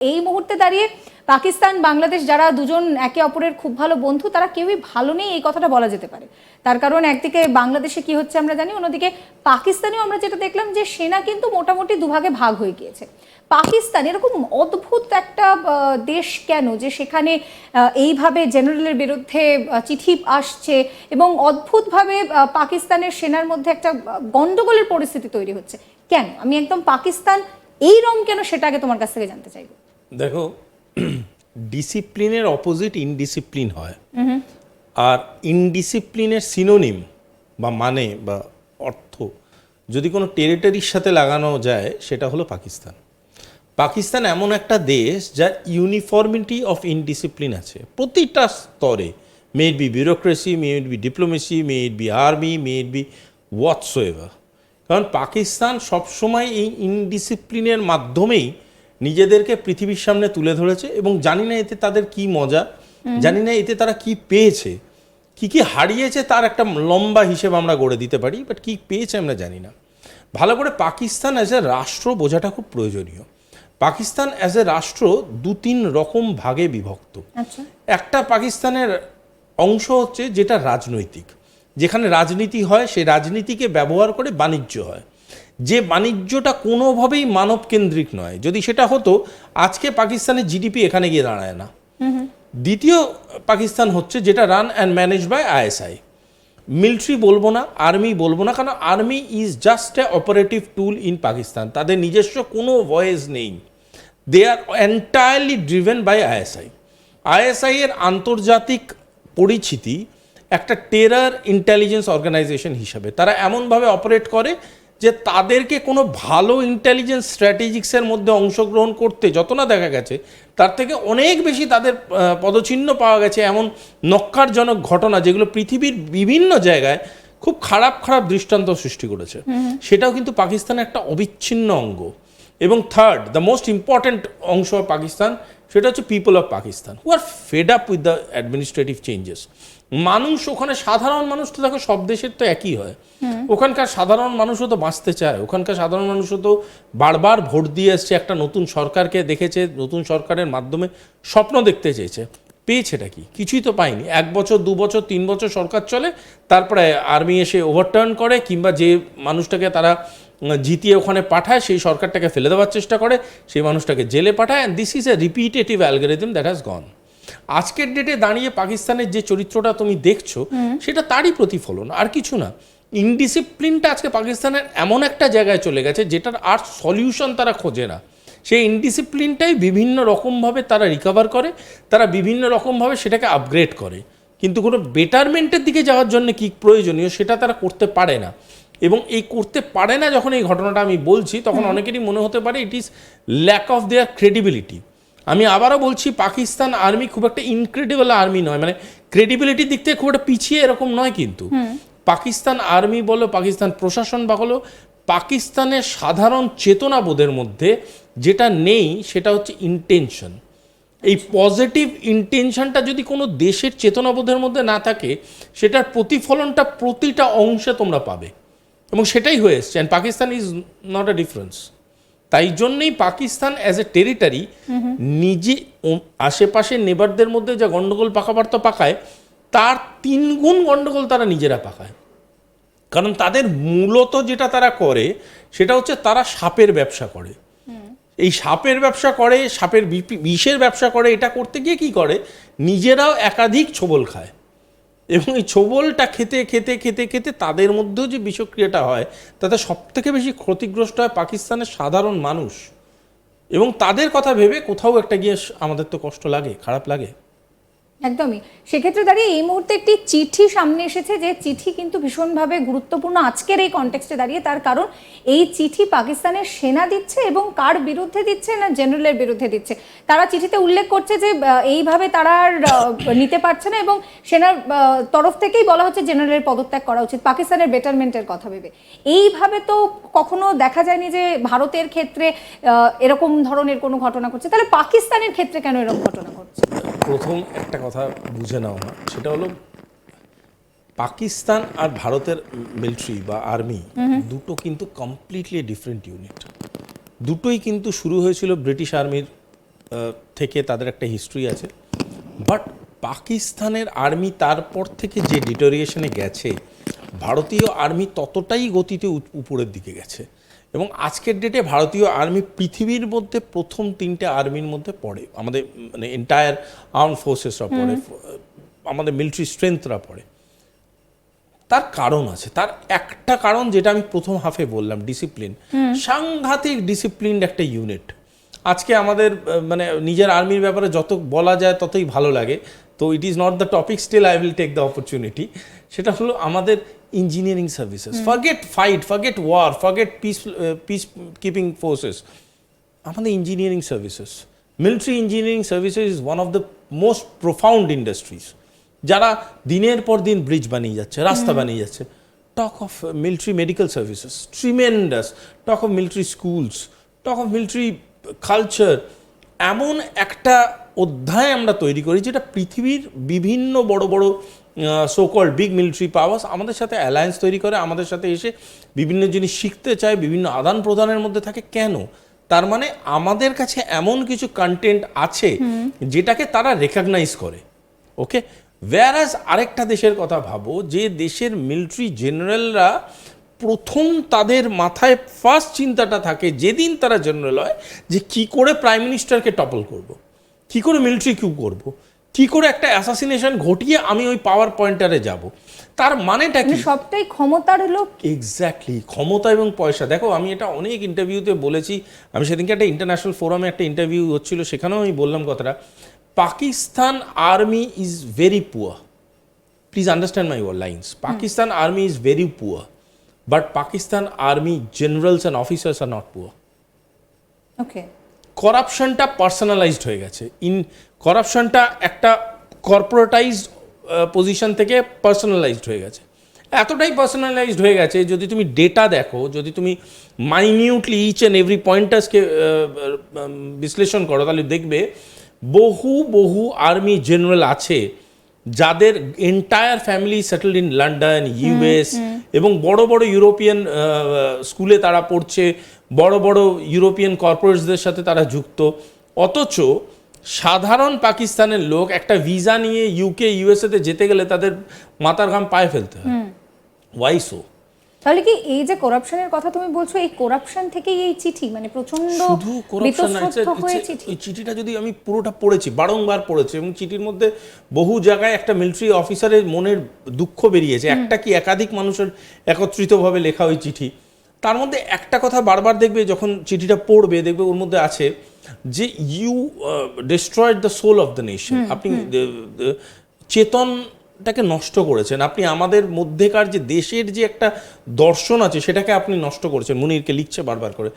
এই মুহূর্তে দাঁড়িয়ে পাকিস্তান বাংলাদেশ যারা দুজন একে অপরের খুব ভালো বন্ধু তারা কেউই ভালো নেই এই কথাটা বলা যেতে পারে। তার কারণ একদিকে বাংলাদেশে কি হচ্ছে আমরা জানি, অন্যদিকে পাকিস্তানেও আমরা যেটা দেখলাম যে সেনা কিন্তু মোটামুটি দুভাগে ভাগ হয়ে গিয়েছে। পাকিস্তান এরকম অদ্ভুত একটা দেশ কেন যে সেখানে এইভাবে জেনারেলের বিরুদ্ধে চিঠি আসছে এবং অদ্ভুতভাবে পাকিস্তানের সেনার মধ্যে একটা গন্ডগোলের পরিস্থিতি তৈরি হচ্ছে কেন? আমি একদম পাকিস্তান এই রকম কেন সেটা আগে তোমার কাছ থেকে জানতে চাইবো। দেখো, ডিসিপ্লিনের অপোজিট ইনডিসিপ্লিন হয়, আর ইনডিসিপ্লিনের সিনোনিম বা মানে বা অর্থ যদি কোনো টেরিটরির সাথে লাগানো যায় সেটা হলো পাকিস্তান। পাকিস্তান এমন একটা দেশ যার ইউনিফর্মিটি অফ ইনডিসিপ্লিন আছে প্রতিটা স্তরে, may it be bureaucracy, may it be diplomacy, may it be army, may it be whatsoever. কারণ পাকিস্তান সবসময় এই ইনডিসিপ্লিনের মাধ্যমেই নিজেদেরকে পৃথিবীর সামনে তুলে ধরেছে, এবং জানি না এতে তাদের কি মজা, জানি না এতে তারা কি পেয়েছে, কি হারিয়েছে তার একটা লম্বা হিসেব আমরা গড়ে দিতে পারি, বাট কি পেয়েছে আমরা জানি না। ভালো করে পাকিস্তান অ্যাজ এ রাষ্ট্র বোঝাটা খুব প্রয়োজনীয়। পাকিস্তান অ্যাজ এ রাষ্ট্র দু তিন রকম ভাগে বিভক্ত। একটা পাকিস্তানের অংশ হচ্ছে যেটা রাজনৈতিক, যেখানে রাজনীতি হয়, সেই রাজনীতিকে ব্যবহার করে বাণিজ্য হয়, যে বাণিজ্যটা কোনোভাবেই মানবকেন্দ্রিক নয়। যদি সেটা হতো আজকে পাকিস্তানের জিডিপি এখানে গিয়ে দাঁড়ায় না। দ্বিতীয় পাকিস্তান হচ্ছে যেটা run and manage by ISI. Military বলবো না, আর্মি বলবো না, কারণ army is just a operative tool in Pakistan. তাদের নিজস্ব কোনো ভয়েস নেই, they are entirely driven by ISI. ISI এর আন্তর্জাতিক পরিচিতি একটা টেরার ইন্টেলিজেন্স অর্গানাইজেশন হিসাবে। তারা এমনভাবে অপারেট করে যে তাদেরকে কোনো ভালো ইন্টেলিজেন্স স্ট্র্যাটেজিক্সের মধ্যে অংশগ্রহণ করতে যত না দেখা গেছে, তার থেকে অনেক বেশি তাদের পদচিহ্ন পাওয়া গেছে এমন নক্কারজনক ঘটনা, যেগুলো পৃথিবীর বিভিন্ন জায়গায় খুব খারাপ খারাপ দৃষ্টান্ত সৃষ্টি করেছে। সেটাও কিন্তু পাকিস্তানের একটা অবিচ্ছিন্ন অঙ্গ। এবং থার্ড, দ্য মোস্ট ইম্পর্ট্যান্ট অংশ অফ পাকিস্তান, সেটা হচ্ছে people of Pakistan who are fed up with the administrative changes. মানুষ ওখানে, সাধারণ মানুষ তো দেখো সব দেশের তো একই হয়, ওখানকার সাধারণ মানুষও তো বাঁচতে চায়, ওখানকার সাধারণ মানুষও তো বারবার ভোট দিয়ে এসছে, একটা নতুন সরকারকে দেখেছে, নতুন সরকারের মাধ্যমে স্বপ্ন দেখতে চেয়েছে। পেয়েছেটা কি? কিছুই তো পায়নি। 1 বছর 2 বছর 3 বছর সরকার চলে, তারপরে আর্মি এসে ওভারটার্ন করে, কিংবা যে মানুষটাকে তারা জিতিয়ে ওখানে পাঠায় সেই সরকারটাকে ফেলে দেওয়ার চেষ্টা করে, সেই মানুষটাকে জেলে পাঠায়। And this is a repetitive algorithm that has gone. আজকের ডেটে দাঁড়িয়ে পাকিস্তানের যে চরিত্রটা তুমি দেখছো সেটা তারই প্রতিফলন, আর কিছু না। ইনডিসিপ্লিনটা আজকে পাকিস্তানের এমন একটা জায়গায় চলে গেছে যেটার আর সলিউশন তারা খোঁজে না। সেই ইনডিসিপ্লিনটাই বিভিন্ন রকমভাবে তারা রিকভার করে, তারা বিভিন্ন রকমভাবে সেটাকে আপগ্রেড করে, কিন্তু কোনো বেটারমেন্টের দিকে যাওয়ার জন্য কি প্রয়োজনীয় সেটা তারা করতে পারে না। এবং এই করতে পারে না যখন এই ঘটনাটা আমি বলছি, তখন অনেকেরই মনে হতে পারে it is lack of their credibility. আমি আবারও বলছি, পাকিস্তান আর্মি খুব একটা ইনক্রেডিবল আর্মি নয়, মানে ক্রেডিবিলিটির দিক থেকে খুব একটা পিছিয়ে এরকম নয়, কিন্তু পাকিস্তান আর্মি বলো, পাকিস্তান প্রশাসন বা হলো, পাকিস্তানের সাধারণ চেতনাবোধের মধ্যে যেটা নেই সেটা হচ্ছে ইন্টেনশন। এই পজিটিভ ইন্টেনশনটা যদি কোনো দেশের চেতনাবোধের মধ্যে না থাকে, সেটার প্রতিফলনটা প্রতিটা অংশে তোমরা পাবে, এবং সেটাই হয়ে এসছে। And Pakistan is not a difference. তাই জন্যই পাকিস্তান অ্যাজ এ টেরিটরি নিজে আশেপাশে নেবারদের মধ্যে যা গণ্ডগোল পাকাপার্ত পাকায়, তার 3 গুণ গণ্ডগোল তারা নিজেরা পাকায়। কারণ তাদের মূলত যেটা তারা করে সেটা হচ্ছে তারা সাপের ব্যবসা করে। এই সাপের ব্যবসা করে, সাপের বিষের ব্যবসা করে। এটা করতে গিয়ে কী করে, নিজেরাও একাধিক ছোবল খায়, এবং এই ছোবলটা খেতে খেতে খেতে খেতে তাদের মধ্যেও যে বিষক্রিয়াটা হয়, তাতে সবথেকে বেশি ক্ষতিগ্রস্ত হয় পাকিস্তানের সাধারণ মানুষ। এবং তাদের কথা ভেবে কোথাও একটা গিয়ে আমাদের তো কষ্ট লাগে, খারাপ লাগে। একদমই। সেক্ষেত্রে দাঁড়িয়ে এই মুহূর্তে একটি চিঠি সামনে এসেছে, যে চিঠি কিন্তু ভীষণভাবে গুরুত্বপূর্ণ আজকের এই কনটেক্সটে দাঁড়িয়ে। তার কারণ এই চিঠি পাকিস্তানের সেনা দিচ্ছে, এবং কার বিরুদ্ধে দিচ্ছে না, জেনারেলের বিরুদ্ধে দিচ্ছে। তারা চিঠিতে উল্লেখ করছে যে এইভাবে তারা আর নিতে পারছে না, এবং সেনার তরফ থেকেই বলা হচ্ছে জেনারেলের পদত্যাগ করা উচিত পাকিস্তানের বেটারমেন্টের কথা ভেবে। এইভাবে তো কখনো দেখা যায়নি যে ভারতের ক্ষেত্রে এরকম ধরনের কোনো ঘটনা ঘটছে, তাহলে পাকিস্তানের ক্ষেত্রে কেন এরকম ঘটনা ঘটছে? প্রথম একটা কথা বুঝে নাও না, সেটা হলো পাকিস্তান আর ভারতের মিলিটারি বা আর্মি দুটো কিন্তু কমপ্লিটলি ডিফারেন্ট ইউনিট। দুটোই কিন্তু শুরু হয়েছিল ব্রিটিশ আর্মির থেকে তাদের একটা হিস্ট্রি আছে, বাট পাকিস্তানের আর্মি তারপর থেকে যে ডিটোরিয়েশনে গেছে, ভারতীয় আর্মি ততটাই গতিতে উপরের দিকে গেছে। এবং আজকের ডেটে ভারতীয় আর্মি পৃথিবীর মধ্যে প্রথম 3টে আর্মির মধ্যে পড়ে, আমাদের মানে এন্টায়ার আর্ম ফোর্সেসরা পড়ে, আমাদের মিলিটারি স্ট্রেংথরা পড়ে। তার কারণ আছে, তার একটা কারণ যেটা আমি প্রথম হাফে বললাম, ডিসিপ্লিন। সাংঘাতিক ডিসিপ্লিনড একটা ইউনিট। আজকে আমাদের মানে নিজের আর্মির ব্যাপারে যত বলা যায় ততই ভালো লাগে, তো it is not the topic, still I will take the opportunity. সেটা হলো আমাদের engineering services. Forget fight, forget war, forget peace keeping forces, আমাদের engineering services, military engineering services is one of the most profound industries, যারা দিনের পর দিন bridge বানিয়ে যাচ্ছে, রাস্তা বানিয়ে যাচ্ছে। Talk of military medical services, tremendous. Talk of military schools, talk of military culture. এমন একটা অধ্যায় আমরা তৈরি করি যেটা পৃথিবীর বিভিন্ন বড় বড় so called big military powers আমাদের সাথে অ্যালায়েন্স তৈরি করে, আমাদের সাথে এসে বিভিন্ন জিনিস শিখতে চায়, বিভিন্ন আদান প্রদানের মধ্যে থাকে। কেন? তার মানে আমাদের কাছে এমন কিছু কন্টেন্ট আছে যেটাকে তারা রেকগনাইজ করে। ওকে, ওয়্যারাজ আরেকটা দেশের কথা ভাবো, যে দেশের মিলিটারি জেনারেলরা প্রথম তাদের মাথায় ফার্স্ট চিন্তাটা থাকে যেদিন তারা জেনারেল হয়, যে কি করে প্রাইম মিনিস্টারকে টপল করব, কি করে মিলিটারি কিউ করব, কি করে একটা অ্যাসাসিনেশন ঘটিয়ে আমি ওই পাওয়ার পয়েন্টারে যাব। তার মানেটা কি? সবটাই ক্ষমতার লোক। এক্স্যাক্টলি, ক্ষমতা এবং পয়সা। দেখো, আমি এটা অনেক ইন্টারভিউতে বলেছি। আমি সেদিনকে একটা ইন্টারন্যাশনাল ফোরামে একটা ইন্টারভিউ হচ্ছিল, সেখানেও আমি বললাম কথাটা। Pakistan army is very poor. Please understand my lines. Pakistan army is very poor, but Pakistan army generals and officers are not poor. Okay, করাপশনটা পার্সোনালাইজড হয়ে গেছে। করাপশনটা একটা কর্পোরেটাইজড পজিশন থেকে পার্সোনালাইজড হয়ে গেছে। এতটাই পার্সোনালাইজড হয়ে গেছে, যদি তুমি ডেটা দেখো, যদি তুমি মাইনিউটলি ইচ অ্যান্ড এভরি পয়েন্টার্সকে বিশ্লেষণ করো, তাহলে দেখবে বহু বহু আর্মি জেনারেল আছে যাদের entire family settled in London, US, এবং বড় বড় ইউরোপিয়ান স্কুলে তারা পড়ছে, বড় বড় ইউরোপিয়ান কর্পোরেটসদের সাথে তারা যুক্ত। অথচ সাধারণ পাকিস্তানের লোক একটা ভিসা নিয়ে ইউকে, ইউএসএতে যেতে গেলে তাদের মাথার ঘাম পায়ে ফেলতে হয়। Why so? তাহলে কি এই যে করাপশনের কথা তুমি বলছো, এই করাপশন থেকেই এই চিঠি, মানে প্রচন্ড শুধু করাপশন বীতশ্রদ্ধ হয়ে চিঠি? এই চিঠিটা যদি আমি পুরোটা পড়েছি, বারংবার পড়েছি, এবং চিঠির মধ্যে বহু জায়গায় একটা মিলিটারি অফিসারের মনের দুঃখ বেরিয়েছে। একটা কি একাধিক মানুষের একত্রিতভাবে লেখা ওই চিঠি। তার মধ্যে একটা কথা বারবার দেখবে, যখন চিঠিটা পড়বে দেখবে ওর মধ্যে আছে যে you destroyed the soul of the nation. আপনি চেতনটাকে নষ্ট করেছেন, আপনি আমাদের মধ্যেকার যে দেশের যে একটা দর্শন আছে সেটাকে আপনি নষ্ট করেছেন। মুনিরকে লিখছে বারবার করে।